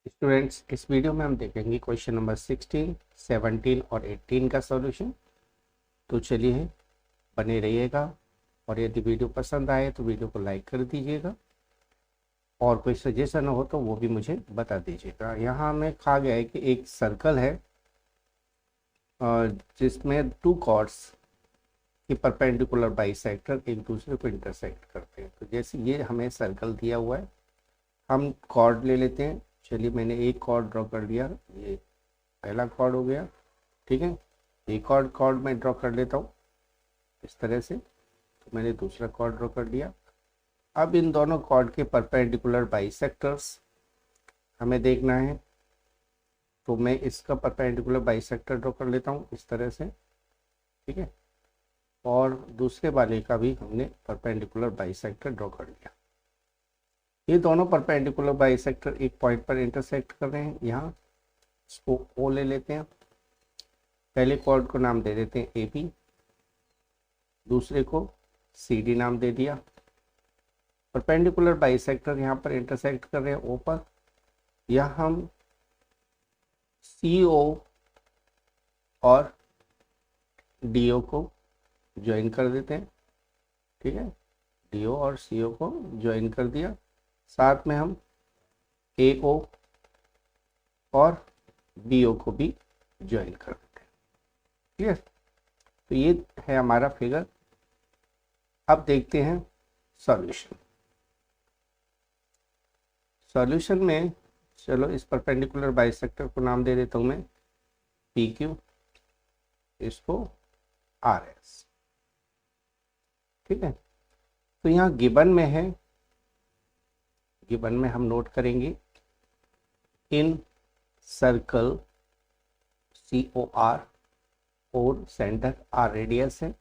Students, इस video में हम देखेंगे क्वेश्चन नंबर 16, 17 और 18 का सॉल्यूशन। तो चलिए बने रहिएगा, और यदि वीडियो पसंद आए तो वीडियो को लाइक कर दीजिएगा, और कोई सजेशन हो तो वो भी मुझे बता दीजिएगा। यहाँ हमें कहा गया है कि एक सर्कल है जिसमें टू कॉर्ड्स की परपेंडिकुलर बाइसेक्टर एक दूसरे को इंटरसेक्ट करते हैं। तो जैसे ये हमें सर्कल दिया हुआ है, हम कॉर्ड ले लेते हैं। चलिए, मैंने एक कॉर्ड ड्रॉ कर लिया, ये पहला कॉर्ड हो गया। ठीक है, एक और कॉर्ड मैं ड्रॉ कर लेता हूँ इस तरह से। तो मैंने दूसरा कॉर्ड ड्रॉ कर लिया। अब इन दोनों कॉर्ड के परपेंडिकुलर बाइसेक्टर्स हमें देखना है, तो मैं इसका परपेंडिकुलर बाइसेक्टर ड्रॉ कर लेता हूँ इस तरह से। ठीक है, और दूसरे वाले का भी हमने परपेंडिकुलर बाइसेक्टर ड्रॉ कर लिया। ये दोनों परपेंडिकुलर बाइसेक्टर एक पॉइंट पर इंटरसेक्ट कर रहे हैं। यहाँ इसको ओ ले लेते हैं। पहले कॉर्ड को नाम दे देते हैं ए बी, दूसरे को सी डी नाम दे दिया। परपेंडिकुलर बाइसेक्टर यहाँ पर इंटरसेक्ट कर रहे हैं ओ पर। यहाँ हम सी ओ और डी ओ को ज्वाइन कर देते हैं। ठीक है, डी ओ और सी ओ को ज्वाइन कर दिया। साथ में हम ए ओ और बी ओ को भी ज्वाइन कर देते हैं। क्लियर? तो ये है हमारा फिगर। अब देखते हैं सॉल्यूशन। सॉल्यूशन में चलो इस परपेंडिकुलर बाइसेक्टर को नाम दे देता हूं मैं पी क्यू, इसको आर एस। ठीक है, तो यहाँ गिवन में है, गिवन में हम नोट करेंगे in circle C O r और सेंटर आर रेडियस है,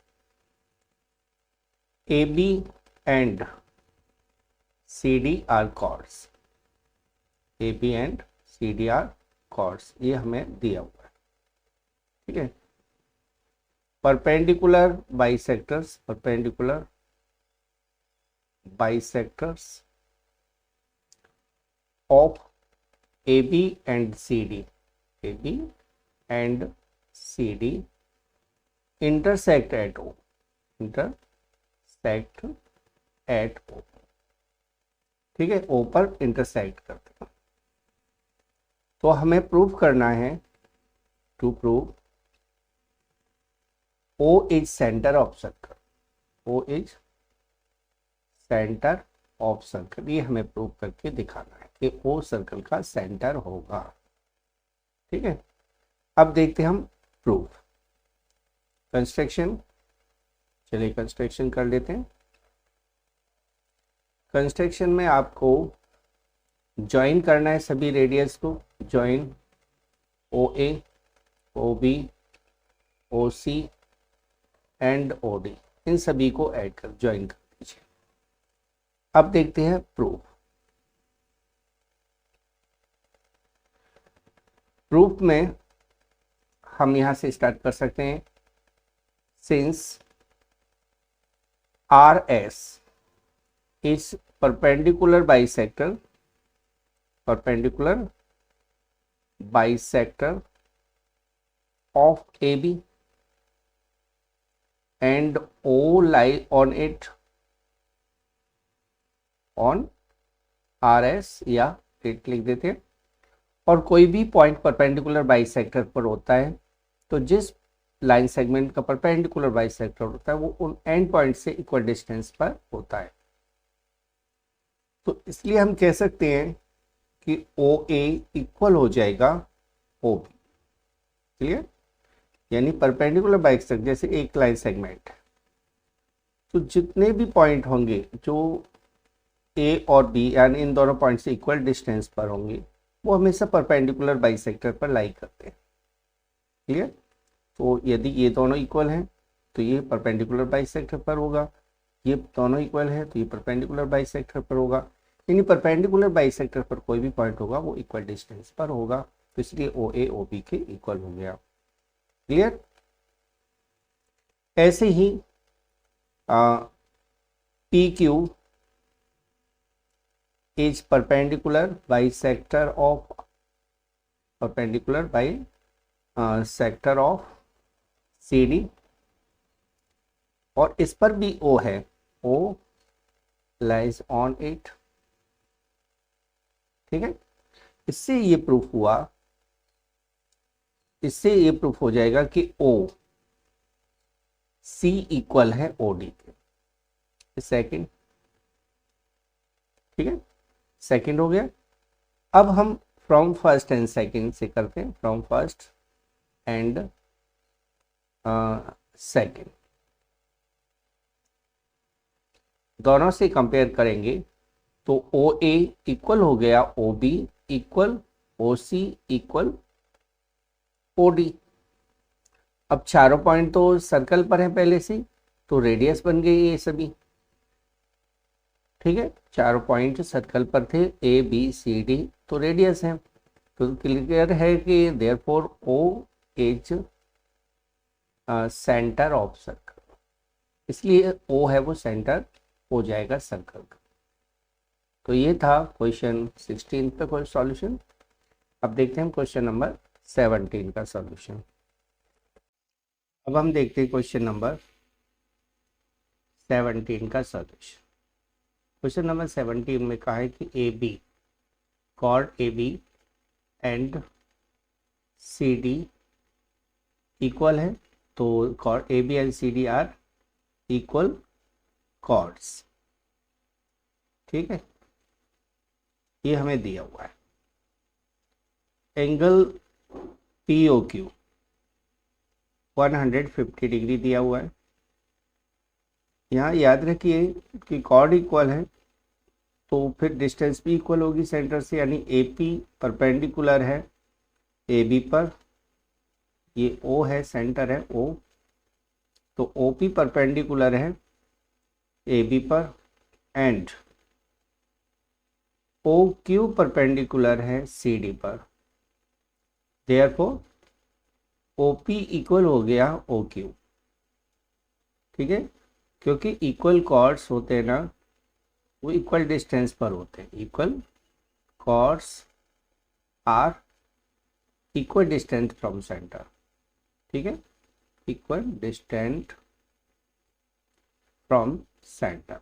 A B and C D are chords, A B and C D are chords, ये हमें दिया हुआ है। ठीक है, perpendicular bisectors, perpendicular bisectors of AB and CD, AB and CD intersect at O, intersect at O। ठीक है, O पर इंटरसेक्ट करते हैं। तो हमें प्रूव करना है, to prove O is centre of circle, O is centre of circle, ये हमें प्रूव करके दिखाना है कि ओ सर्कल का सेंटर होगा। ठीक है, अब देखते हैं हम प्रूफ। कंस्ट्रक्शन, चलिए कंस्ट्रक्शन कर लेते हैं। कंस्ट्रक्शन में आपको ज्वाइन करना है सभी रेडियस को, join O A, O B, O C and O D, इन सभी को ऐड कर ज्वाइन कर दीजिए। अब देखते हैं प्रूफ। प्रूफ में हम यहां से स्टार्ट कर सकते हैं। Since R S is perpendicular bisector, perpendicular bisector of A B and O lie on it, on R S या इट लिख देते हैं। और कोई भी पॉइंट परपेंडिकुलर बाइसेक्टर पर होता है, तो जिस लाइन सेगमेंट का परपेंडिकुलर बाइसेक्टर होता है वो उन एंड पॉइंट से इक्वल डिस्टेंस पर होता है। तो इसलिए हम कह सकते हैं कि ओ ए इक्वल हो जाएगा ओ बी। क्लियर? यानी परपेंडिकुलर बाइसेक्टर जैसे एक लाइन सेगमेंट है, तो जितने भी पॉइंट होंगे जो ए और बी यानी इन दोनों पॉइंट से इक्वल डिस्टेंस पर होंगे, वो हमेशा परपेंडिकुलर बाइसेक्टर पर लाई करते हैं। क्लियर? तो यदि ये दोनों इक्वल हैं तो ये परपेंडिकुलर बाइसेक्टर पर होगा, ये दोनों इक्वल है तो ये परपेंडिकुलर बाइसेक्टर पर होगा। यानी परपेंडिकुलर बाइसेक्टर पर कोई भी पॉइंट होगा वो इक्वल डिस्टेंस पर होगा, तो इसलिए ओ ए ओ बी के इक्वल हो गया। क्लियर? ऐसे ही P Q is perpendicular bisector of perpendicular bisector of C D, और इस पर भी ओ है, ओ लाइज ऑन इट। ठीक है, इससे ये प्रूफ हुआ, इससे ये प्रूफ हो जाएगा कि ओ सी इक्वल है ओ डी के। सेकंड, ठीक है, सेकंड हो गया। अब हम फ्रॉम फर्स्ट एंड सेकंड से करते हैं, फ्रॉम फर्स्ट एंड सेकंड, दोनों से कंपेयर करेंगे तो ओ ए इक्वल हो गया ओ बी इक्वल ओ सी इक्वल ओ डी। अब चारों पॉइंट तो सर्कल पर है पहले से, तो रेडियस बन गई ये सभी। ठीक है, चारों पॉइंट सर्कल पर थे, ए बी सी डी, तो रेडियस है, तो क्लियर है कि therefore O is centre of circle, इसलिए ओ है वो सेंटर हो जाएगा सर्कल का। तो ये था क्वेश्चन 16 पे कोई सॉल्यूशन। अब देखते हैं क्वेश्चन नंबर 17 का सॉल्यूशन। अब हम देखते हैं क्वेश्चन नंबर 17 का सॉल्यूशन। क्वेश्चन नंबर 17 में कहा है कि A B, chord A B and C D equal है, तो chord A B and C D are equal chords. ठीक है, ये हमें दिया हुआ है। Angle P O Q 150 degree दिया हुआ है। यहाँ याद रखिए कि कॉर्ड इक्वल है तो फिर डिस्टेंस भी इक्वल होगी सेंटर से, यानी ए पी परपेंडिकुलर है ए बी पर, ये ओ है, सेंटर है ओ, तो ओ पी परपेंडिकुलर है ए बी पर, एंड ओ क्यू परपेंडिकुलर है सी डी पर। देयरफॉर ओ पी इक्वल हो गया ओ क्यू। ठीक है, क्योंकि इक्वल कॉर्ड्स होते हैं ना, वो इक्वल डिस्टेंस पर होते हैं। Equal chords are equal distance from centre. ठीक है, इक्वल डिस्टेंट फ्रॉम सेंटर,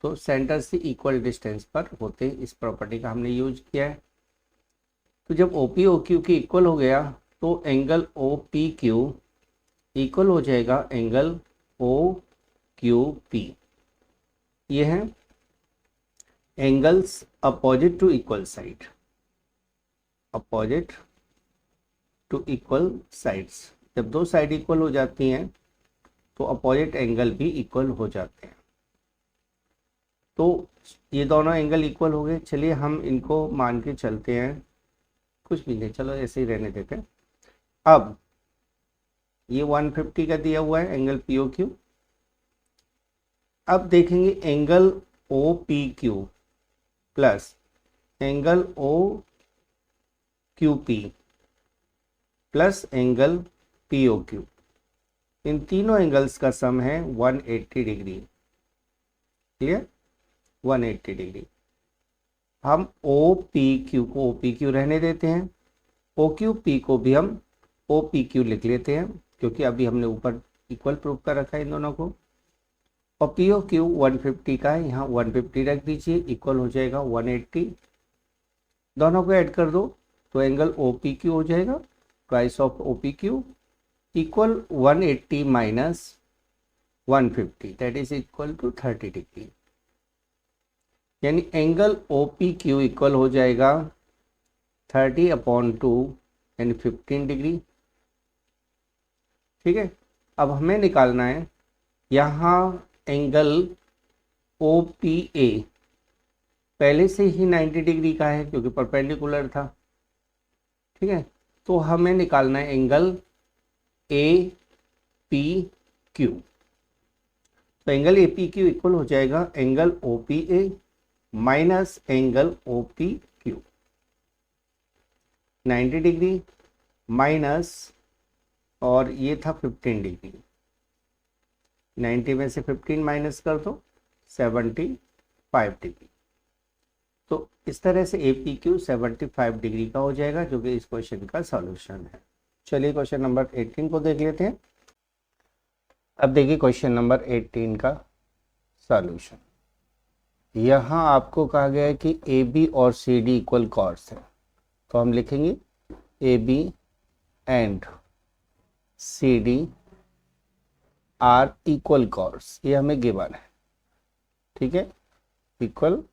तो सेंटर से इक्वल डिस्टेंस पर होते हैं। इस प्रॉपर्टी का हमने यूज किया है। तो जब ओ पी ओ क्यू की इक्वल हो गया तो angle O P Q equal हो जाएगा एंगल ओ क्यू पी। ये है angles opposite to equal side, opposite to equal sides. जब दो साइड इक्वल हो जाती हैं तो अपोजिट एंगल भी इक्वल हो जाते हैं। तो ये दोनों एंगल इक्वल हो गए। चलिए हम इनको मान के चलते हैं, कुछ भी नहीं, चलो ऐसे ही रहने देते हैं। अब ये 150 का दिया हुआ है एंगल पी ओ क्यू। अब देखेंगे angle O P Q plus angle O Q P plus angle P O Q, इन तीनों एंगल्स का सम है 180 डिग्री। Clear, 180 degree. हम ओ पी क्यू को ओ पी क्यू रहने देते हैं, ओ क्यू पी को भी हम ओ पी क्यू लिख लेते हैं, क्योंकि अभी हमने ऊपर इक्वल प्रूफ कर रखा है इन दोनों को। और पी ओ क्यू 150 का है, यहाँ 150 रख दीजिए, इक्वल हो जाएगा 180। दोनों को ऐड कर दो तो एंगल ओ पी क्यू हो जाएगा, twice of O P Q equal 180 minus 150, that is equal to 30 degree. यानी angle O P Q equal हो जाएगा 30/2 यानी 15 डिग्री। ठीक है, अब हमें निकालना है यहाँ एंगल ओ पी ए, पहले से ही 90 डिग्री का है क्योंकि परपेंडिकुलर था। ठीक है, तो हमें निकालना है एंगल ए पी क्यू। तो angle A P Q equal हो जाएगा angle O P A minus angle O P Q, 90 degree minus, और ये था 15 डिग्री, 90 में से 15 माइनस कर दो 75 डिग्री। तो इस तरह से APQ 75 डिग्री का हो जाएगा, जो कि इस क्वेश्चन का सॉल्यूशन है। चलिए क्वेश्चन नंबर 18 को देख लेते हैं। अब देखिए क्वेश्चन नंबर 18 का सॉल्यूशन। यहाँ आपको कहा गया है कि AB और CD इक्वल कॉर्ड्स है, तो हम लिखेंगे AB and CD are equal chords, ये हमें गिवन है, ठीक है, इक्वल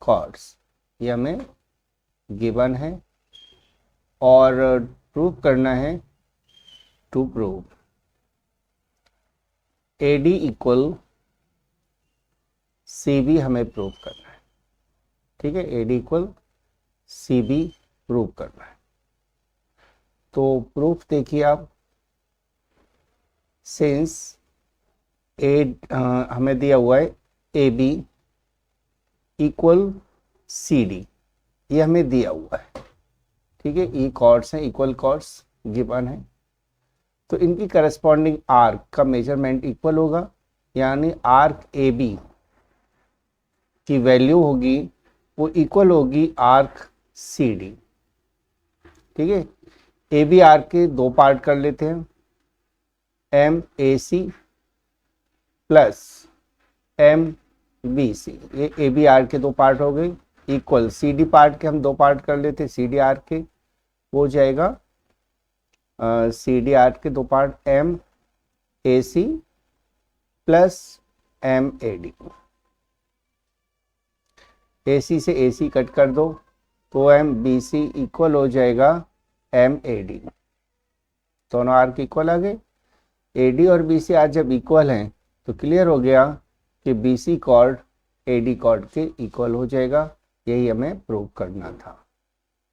कॉर्ड्स ये हमें गिवन है, और प्रूव करना है, to prove AD equal CB हमें प्रूव करना है, ठीक है, AD इक्वल CB प्रूव करना है। तो प्रूफ देखिए आप, सिंस हमें दिया हुआ है AB इक्वल CD, ये हमें दिया हुआ है, ठीक है, ये कॉर्ड्स हैं, इक्वल कॉर्ड्स गिवन है, तो इनकी करस्पॉन्डिंग आर्क का मेजरमेंट इक्वल होगा, यानी आर्क AB की वैल्यू होगी वो इक्वल होगी आर्क CD, ठीक है। AB आर्क के दो पार्ट कर लेते हैं, MAC प्लस MBC, ये AB आर्क के दो पार्ट हो गए, इक्वल CD पार्ट के हम दो पार्ट कर लेते हैं, CD आर्क के हो जाएगा CD आर्क के दो part MAC plus MAD, AC से AC कट कर दो तो MBC इक्वल हो जाएगा MAD, दोनों आर्क इक्वल आ गए। AD और BC आज जब इक्वल हैं तो क्लियर हो गया कि BC कॉर्ड AD कॉर्ड के इक्वल हो जाएगा, यही हमें प्रूव करना था,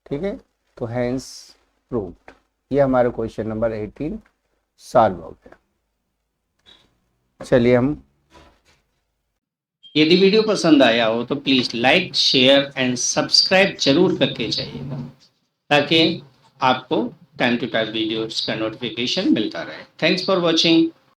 ठीक है, तो हैंस प्रूव्ड। ये हमारा क्वेश्चन नंबर 18 सॉल्व हो गया। चलिए हम, यदि वीडियो पसंद आया हो तो please like, share and subscribe जरूर करके जाइएगा, ताकि आपको टाइम टू टाइम वीडियोस का नोटिफिकेशन मिलता रहे। Thanks for watching.